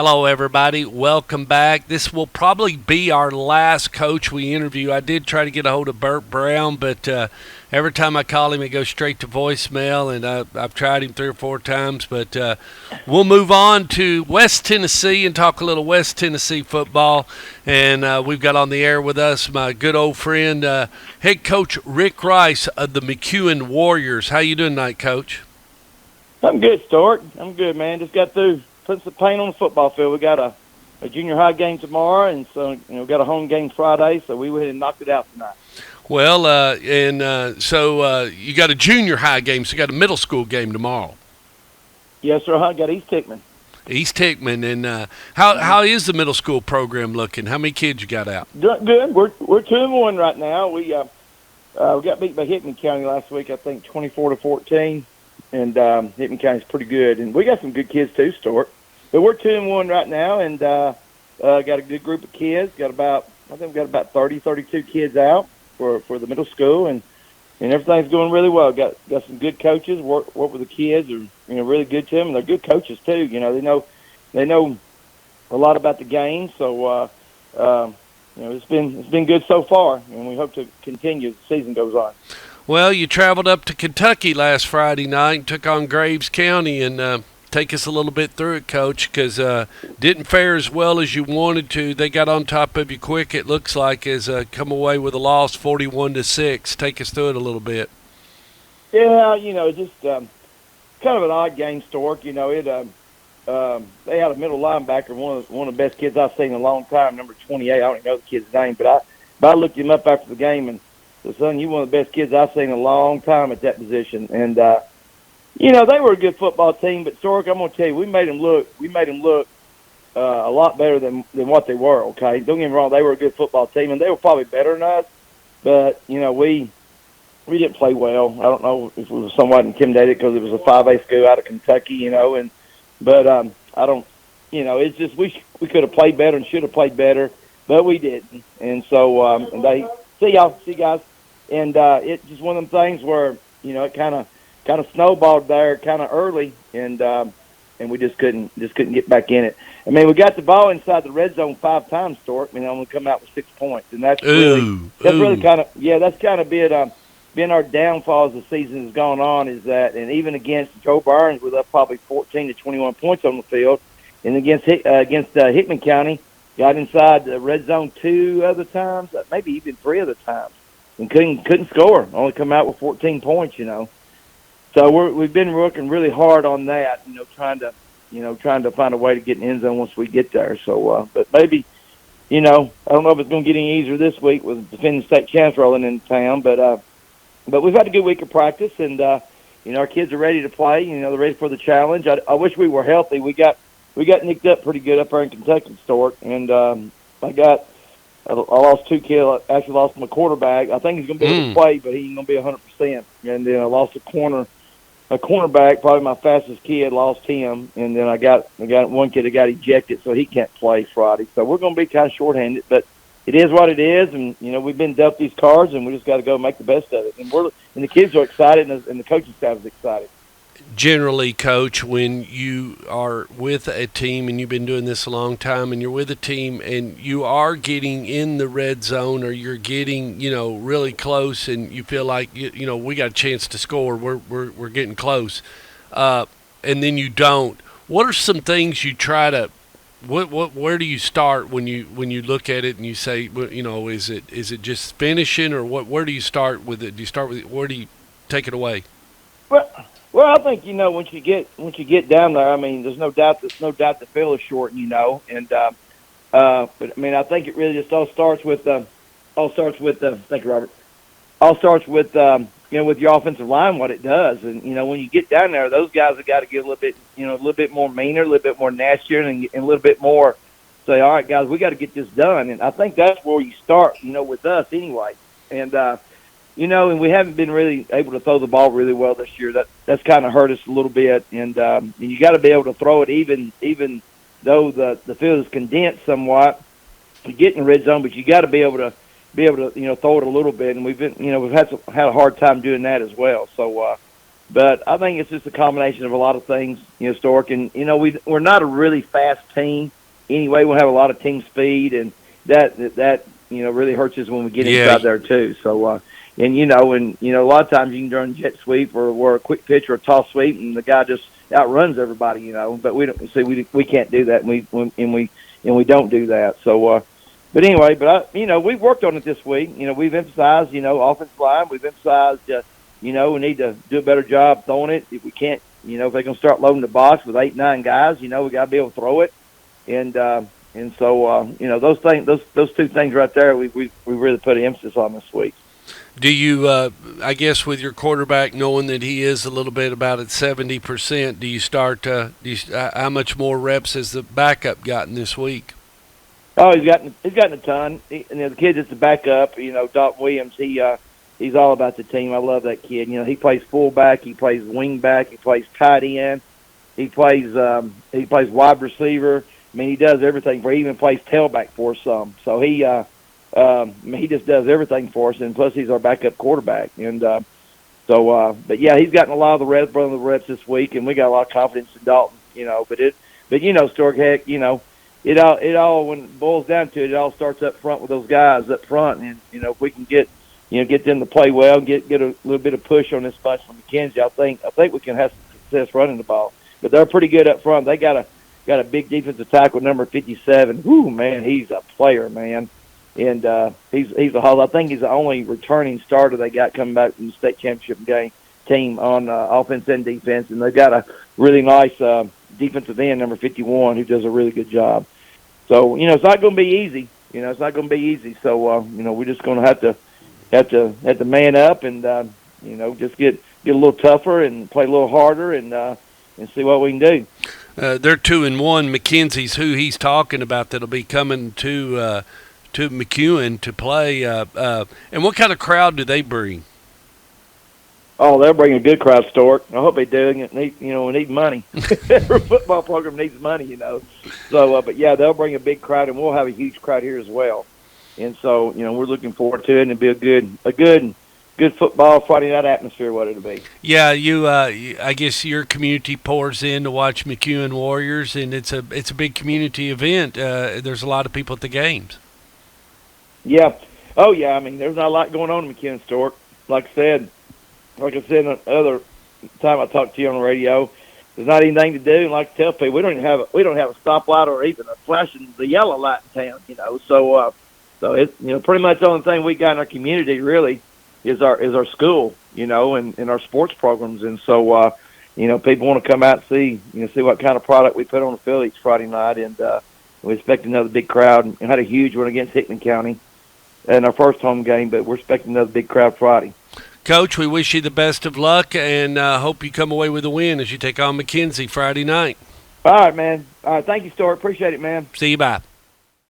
Hello, everybody. Welcome back. This will probably be our last coach we interview. I did try to get a hold of Burt Brown, but every time I call him, it goes straight to voicemail, and I've tried him 3 or 4 times. But we'll move on to West Tennessee and talk a little West Tennessee football. And we've got on the air with us my good old friend, head coach Rick Rice of the McEwen Warriors. How you doing tonight, Coach? I'm good, Stuart. I'm good, man. Just got through putting some paint on the football field. We got a junior high game tomorrow, and so we got a home game Friday. So we went and knocked it out tonight. Well, so you got a junior high game, so you got a middle school game tomorrow. Yes, sir. I got East Hickman. East Hickman, and how is the middle school program looking? How many kids you got out? Good. We're 2-1 right now. We got beat by Hickman County last week. I think 24-14. And Hickman County's pretty good, and we got some good kids too, Stuart. But we're 2-1 right now, and got a good group of kids. I think we got about 30, 32 kids out for the middle school, and everything's going really well. Got some good coaches. Work with the kids. Are really good to them, and they're good coaches too. They know a lot about the game. So it's been good so far, and we hope to continue as the season goes on. Well, you traveled up to Kentucky last Friday night and took on Graves County, and take us a little bit through it, Coach, because didn't fare as well as you wanted to. They got on top of you quick, it looks like, as come away with a loss 41-6. Take us through it a little bit. Yeah, just kind of an odd game, Stork. They had a middle linebacker, one of the best kids I've seen in a long time, number 28. I don't even know the kid's name, but I looked him up after the game, and so, son, you're one of the best kids I've seen in a long time at that position. And, they were a good football team. But, Stork, I'm going to tell you, we made them look a lot better than what they were, okay? Don't get me wrong, they were a good football team, and they were probably better than us. But, we didn't play well. I don't know if we were somewhat intimidated because it was a 5A school out of Kentucky, But I don't – it's just we could have played better and should have played better, but we didn't. And so and they – See you guys. And it's just one of them things where it kind of snowballed there kind of early, and we just couldn't get back in it. I mean, we got the ball inside the red zone 5 times, Stork. Only come out with 6 points, and that's really kind of been our downfall as the season has gone on. Is that, and even against Joe Burns, with up probably 14 to 21 points on the field, and against Hickman County. Got inside the red zone 2 other times, maybe even 3 other times, and couldn't score. Only come out with 14 points, So we've been working really hard on that, trying to find a way to get in the end zone once we get there. So, but maybe, I don't know if it's going to get any easier this week with the defending state champs rolling into town. But we've had a good week of practice, and our kids are ready to play. They're ready for the challenge. I wish we were healthy. We got nicked up pretty good up there in Kentucky, Stork, and I lost 2 kids. Actually, lost my quarterback. I think he's going to be able to play, but he ain't going to be 100%. And then I lost a cornerback, probably my fastest kid. Lost him, and then I got one kid that got ejected, so he can't play Friday. So we're going to be kind of shorthanded, but it is what it is, and we've been dealt these cards, and we just got to go make the best of it. And the kids are excited, and the coaching staff is excited. Generally, Coach, when you are with a team, and you've been doing this a long time, and you're with a team and you are getting in the red zone, or you're getting, really close, and you feel like, we got a chance to score, we're getting close, and then you don't. What are some things you try to where do you start when you look at it and you say, is it just finishing, or where do you start with it? Do you start with where do you take it away? Well, I think once you get down there, there's no doubt the field is short, and but I think it really just all starts with thank you, Robert. All starts with with your offensive line, what it does, and when you get down there, those guys have got to get a little bit more meaner, a little bit more nastier, and a little bit more say, all right, guys, we got to get this done, and I think that's where you start, with us anyway, and. And we haven't been really able to throw the ball really well this year. That's kind of hurt us a little bit. And you got to be able to throw it even though the field is condensed somewhat to get in the red zone. But you got to be able to throw it a little bit. And we've had a hard time doing that as well. So But I think it's just a combination of a lot of things, Stork. And, we're not a really fast team anyway. We'll have a lot of team speed, and that really hurts us when we get inside there too. So, and a lot of times you can run jet sweep or a quick pitch or a toss sweep, and the guy just outruns everybody, But we don't see we can't do that, and we don't do that. So, but anyway, we've worked on it this week. We've emphasized, offensive line. We've emphasized, we need to do a better job throwing it. If we can't, if they're going to start loading the box with 8, 9 guys, we got to be able to throw it. And so, those things, those two things right there, we really put an emphasis on this week. Do you, I guess, with your quarterback knowing that he is a little bit about at 70%, do you start? How much more reps has the backup gotten this week? Oh, he's gotten a ton. The kid that's the backup, Dalton Williams. He's all about the team. I love that kid. He plays fullback, he plays wingback, he plays tight end, he plays wide receiver. I mean, he does everything. He even plays tailback for us some. So he just does everything for us, and plus he's our backup quarterback. And but yeah, he's gotten a lot of the reps this week, and we got a lot of confidence in Dalton. But Stork, heck, it all when it boils down to it, it all starts up front with those guys up front, and if we can get them to play well, get a little bit of push on this bunch from McKenzie, I think we can have some success running the ball. But they're pretty good up front. They got a big defensive tackle, number 57. Whoo, man, he's a player, man. And he's I think he's the only returning starter they got coming back from the state championship game team on offense and defense. And they've got a really nice defensive end, number 51, who does a really good job. So, it's not going to be easy. It's not going to be easy. So, we're just going to have to man up and, just get a little tougher and play a little harder and see what we can do. They're 2-1. McKenzie's who he's talking about that'll be coming to McEwen to play. And what kind of crowd do they bring? Oh, they'll bring a good crowd, Stork. I hope they do. We need money. Every football program needs money, So, but yeah, they'll bring a big crowd, and we'll have a huge crowd here as well. And so, we're looking forward to it, and it'll be a good football Friday night atmosphere. What it'll be. Yeah, I guess your community pours in to watch McEwen Warriors, and it's a big community event. There's a lot of people at the games. Yeah. Oh, yeah. I mean, there's not a lot going on in McKenzie, Stork. Like I said another time I talked to you on the radio, there's not anything to do. And like I tell people, we don't have a stoplight or even a flashing the yellow light in town. So it's pretty much the only thing we got in our community really is our school, and our sports programs. And so people want to come out and see what kind of product we put on the field each Friday night. And we expect another big crowd. And had a huge one against Hickman County in our first home game, but we're expecting another big crowd Friday. Coach, we wish you the best of luck and hope you come away with a win as you take on McKenzie Friday night. All right, man. All right, thank you, Stuart. Appreciate it, man. See you, bye.